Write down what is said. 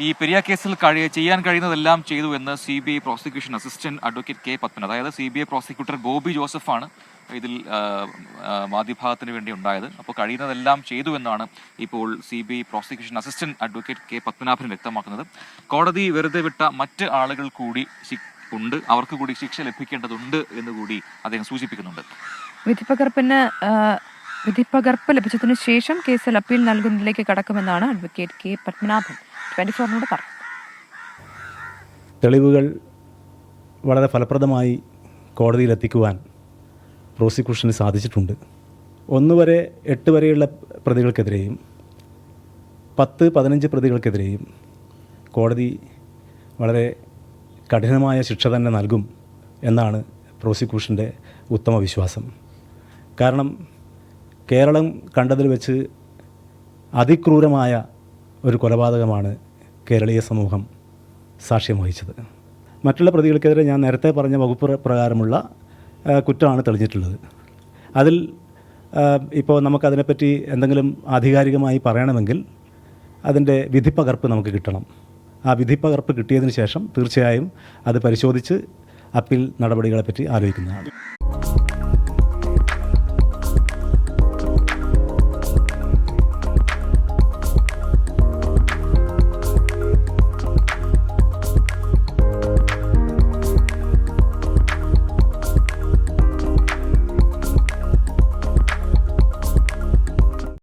ഈ പെരിയ കേസിൽ ചെയ്യാൻ കഴിയുന്നതെല്ലാം ചെയ്തു എന്ന് CBI prosecution assistant advocate K Padman, അതായത് CBI പ്രോസിക്യൂട്ടർ ബോബി ജോസഫാണ് ഇതിൽ വാദിഭാഗത്തിന് വേണ്ടി ഉണ്ടായത്. അപ്പോൾ കഴിയുന്നതെല്ലാം ചെയ്തു എന്നാണ് ഇപ്പോൾ CBI prosecution assistant advocate K Padmanabhan വ്യക്തമാക്കുന്നത്. കോടതി വെറുതെ വിട്ട മറ്റ് ആളുകൾ കൂടി ഉണ്ട്, അവർക്ക് കൂടി ശിക്ഷ ലഭിക്കേണ്ടതുണ്ട് എന്ന് കൂടി അദ്ദേഹം സൂചിപ്പിക്കുന്നുണ്ട്. വിധിപ്പകർപ്പ് ലഭിച്ചതിനു ശേഷം കേസിൽ അപ്പീൽ നൽകുന്നതിലേക്ക് കടക്കുമെന്നാണ് അഡ്വക്കേറ്റ് കെ പത്മനാഭൻ 24 പറഞ്ഞു. തെളിവുകൾ വളരെ ഫലപ്രദമായി കോടതിയിലെത്തിക്കുവാൻ പ്രോസിക്യൂഷന് സാധിച്ചിട്ടുണ്ട്. 1 വരെ 8 വരെയുള്ള പ്രതികൾക്കെതിരെയും 10-15 പ്രതികൾക്കെതിരെയും കോടതി വളരെ കഠിനമായ ശിക്ഷ തന്നെ നൽകും എന്നാണ് പ്രോസിക്യൂഷൻ്റെ ഉത്തമ വിശ്വാസം. കാരണം കേരളം കണ്ടതിൽ വെച്ച് അതിക്രൂരമായ ഒരു കൊലപാതകമാണ് കേരളീയ സമൂഹം സാക്ഷ്യം വഹിച്ചത്. മറ്റുള്ള പ്രതികൾക്കെതിരെ ഞാൻ നേരത്തെ പറഞ്ഞ വകുപ്പ് പ്രകാരമുള്ള കുറ്റമാണ് തെളിഞ്ഞിട്ടുള്ളത്. അതിൽ ഇപ്പോൾ നമുക്കതിനെപ്പറ്റി എന്തെങ്കിലും ആധികാരികമായി പറയണമെങ്കിൽ അതിൻ്റെ വിധിപ്പകർപ്പ് നമുക്ക് കിട്ടണം. ആ വിധിപ്പകർപ്പ് കിട്ടിയതിന് ശേഷം തീർച്ചയായും അത് പരിശോധിച്ച് അപ്പീൽ നടപടികളെപ്പറ്റി ആലോചിക്കുന്നതാണ്.